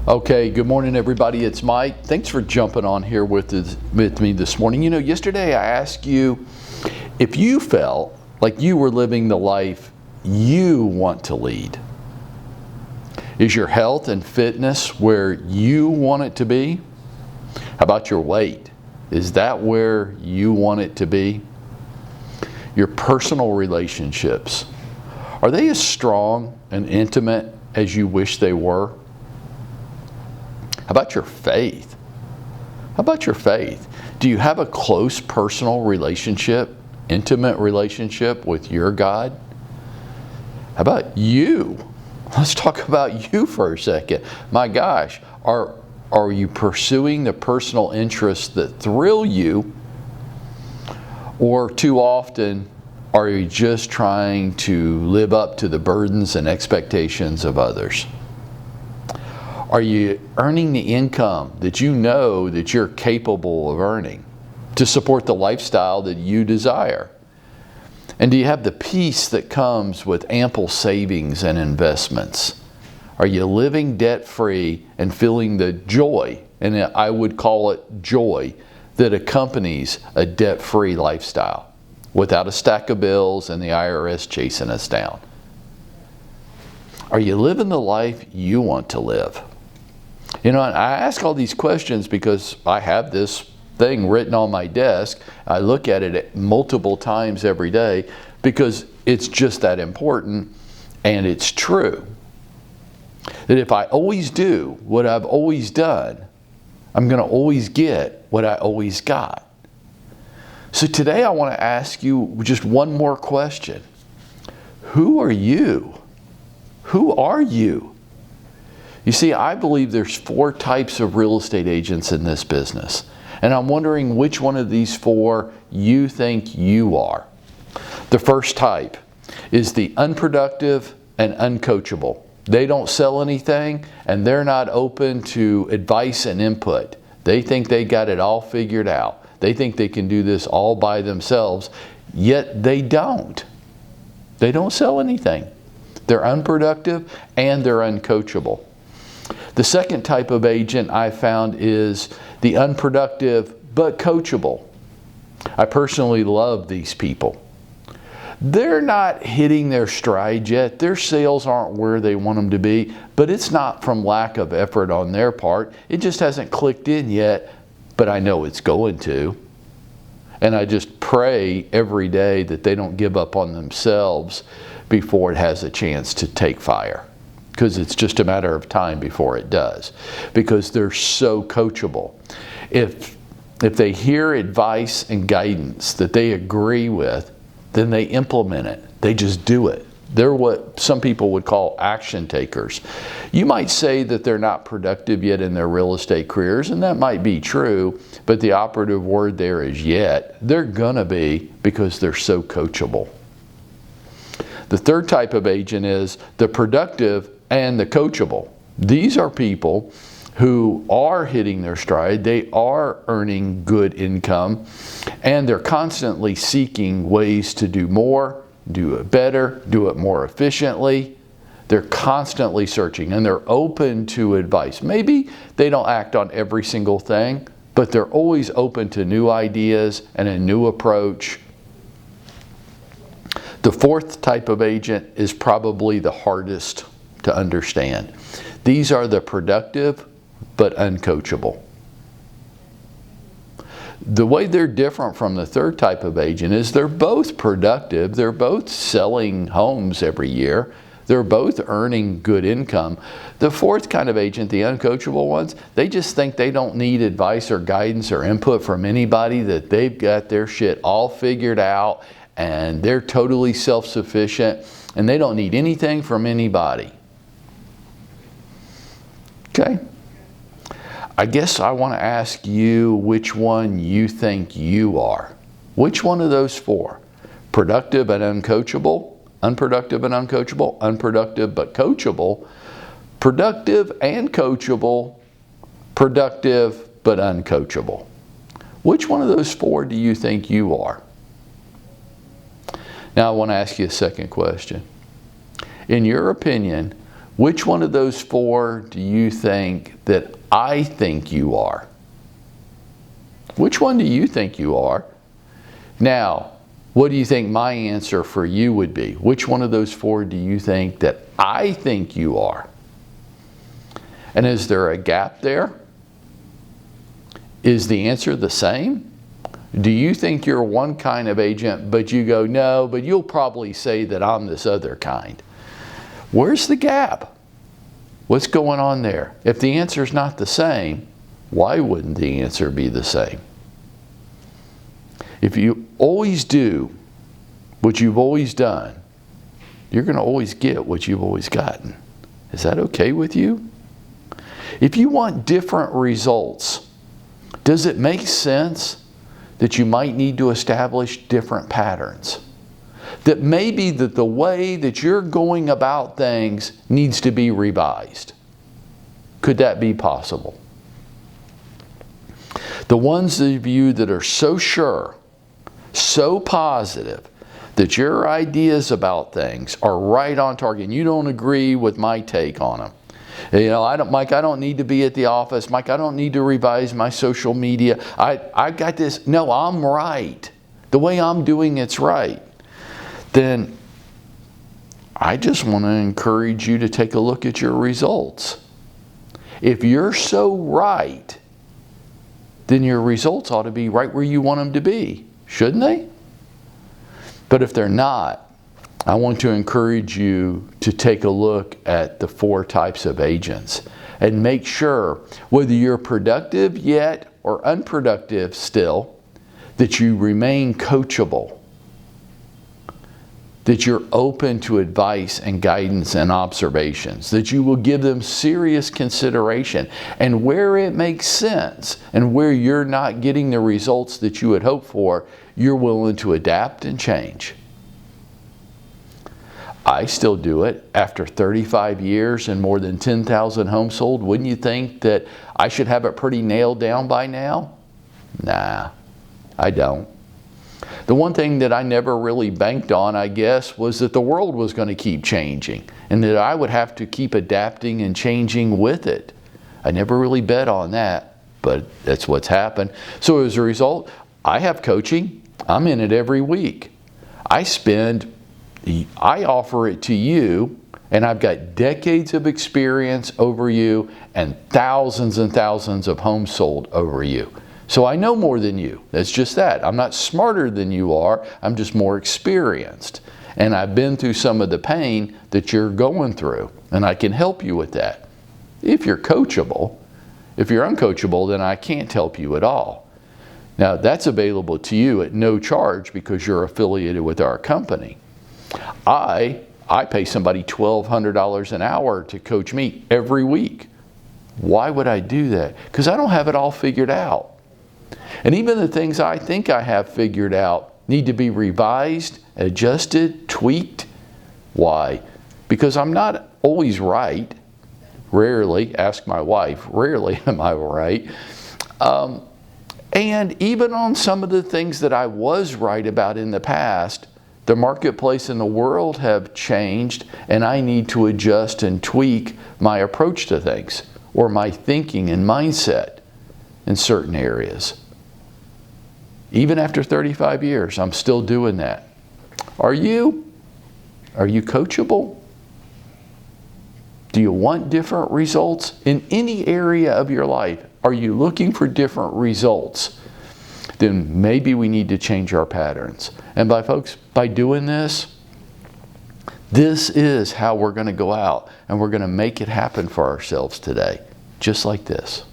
Okay, good morning everybody, it's Mike. Thanks for jumping on here with me this morning. You know, yesterday I asked you if you felt like you were living the life you want to lead. Is your health and fitness where you want it to be? How about your weight? Is that where you want it to be? Your personal relationships, are they as strong and intimate as you wish they were? How about your faith? How about your faith? Do you have a close personal relationship, intimate relationship with your God? How about you? Let's talk about you for a second. My gosh, are you pursuing the personal interests that thrill you? Or too often, are you just trying to live up to the burdens and expectations of others? Are you earning the income that you know that you're capable of earning to support the lifestyle that you desire? And do you have the peace that comes with ample savings and investments? Are you living debt-free and feeling the joy, and I would call it joy, that accompanies a debt-free lifestyle without a stack of bills and the IRS chasing us down? Are you living the life you want to live? You know, I ask all these questions because I have this thing written on my desk. I look at it multiple times every day because it's just that important, and it's true. That if I always do what I've always done, I'm going to always get what I always got. So today I want to ask you just one more question. Who are you? Who are you? You see, I believe there's 4 types of real estate agents in this business. And I'm wondering which one of these 4 you think you are. The first type is the unproductive and uncoachable. They don't sell anything, and they're not open to advice and input. They think they got it all figured out. They think they can do this all by themselves, yet they don't. They don't sell anything. They're unproductive and they're uncoachable. The second type of agent I found is the unproductive but coachable. I personally love these people. They're not hitting their stride yet. Their sales aren't where they want them to be, but it's not from lack of effort on their part. It just hasn't clicked in yet, but I know it's going to. And I just pray every day that they don't give up on themselves before it has a chance to take fire. Because it's just a matter of time before it does. Because they're so coachable. If they hear advice and guidance that they agree with, then they implement it. They just do it. They're what some people would call action takers. You might say that they're not productive yet in their real estate careers, and that might be true, but the operative word there is yet. They're gonna be, because they're so coachable. The third type of agent is the productive and the coachable. These are people who are hitting their stride, they are earning good income, and they're constantly seeking ways to do more, do it better, do it more efficiently. They're constantly searching, and they're open to advice. Maybe they don't act on every single thing, but they're always open to new ideas and a new approach. The fourth type of agent is probably the hardest to understand. These are the productive but uncoachable. The way they're different from the third type of agent is they're both productive, they're both selling homes every year, they're both earning good income. The fourth kind of agent, the uncoachable ones, they just think they don't need advice or guidance or input from anybody, that they've got their shit all figured out and they're totally self-sufficient and they don't need anything from anybody. Okay? I guess I want to ask you which one you think you are. Which one of those 4? Productive and uncoachable, unproductive and uncoachable, unproductive but coachable, productive and coachable, productive but uncoachable. Which one of those 4 do you think you are? Now I want to ask you a second question. In your opinion, Which one of those four do you think that I think you are? Which one do you think you are? Now, what do you think my answer for you would be? Which one of those four do you think that I think you are? And is there a gap there? Is the answer the same? Do you think you're one kind of agent, but you go, no, but you'll probably say that I'm this other kind? Where's the gap? What's going on there? If the answer is not the same, why wouldn't the answer be the same? If you always do what you've always done, you're going to always get what you've always gotten. Is that okay with you? If you want different results, does it make sense that you might need to establish different patterns? That maybe that the way that you're going about things needs to be revised? Could that be possible? The ones of you that are so sure, so positive, that your ideas about things are right on target and you don't agree with my take on them. You know, Mike, I don't need to be at the office. Mike, I don't need to revise my social media. I got this. No, I'm right. The way I'm doing it's right. Then I just want to encourage you to take a look at your results. If you're so right, then your results ought to be right where you want them to be, shouldn't they? But if they're not, I want to encourage you to take a look at the four types of agents and make sure, whether you're productive yet or unproductive still, that you remain coachable, that you're open to advice and guidance and observations, that you will give them serious consideration, and where it makes sense and where you're not getting the results that you would hope for, you're willing to adapt and change. I still do it after 35 years and more than 10,000 homes sold. Wouldn't you think that I should have it pretty nailed down by now? Nah, I don't. The one thing that I never really banked on, I guess, was that the world was going to keep changing and that I would have to keep adapting and changing with it. I never really bet on that, but that's what's happened. So as a result, I have coaching. I'm in it every week. I offer it to you, and I've got decades of experience over you and thousands of homes sold over you. So I know more than you. That's just that. I'm not smarter than you are. I'm just more experienced. And I've been through some of the pain that you're going through, and I can help you with that. If you're coachable. If you're uncoachable, then I can't help you at all. Now, that's available to you at no charge because you're affiliated with our company. I pay somebody $1,200 an hour to coach me every week. Why would I do that? Because I don't have it all figured out. And even the things I think I have figured out need to be revised, adjusted, tweaked. Why? Because I'm not always right. Rarely, ask my wife, rarely am I right. And even on some of the things that I was right about in the past, the marketplace and the world have changed, and I need to adjust and tweak my approach to things or my thinking and mindset in certain areas. Even after 35 years, I'm still doing that. Are you? Are you coachable? Do you want different results in any area of your life? Are you looking for different results? Then maybe we need to change our patterns. And by doing this is how we're going to go out and we're going to make it happen for ourselves today, just like this.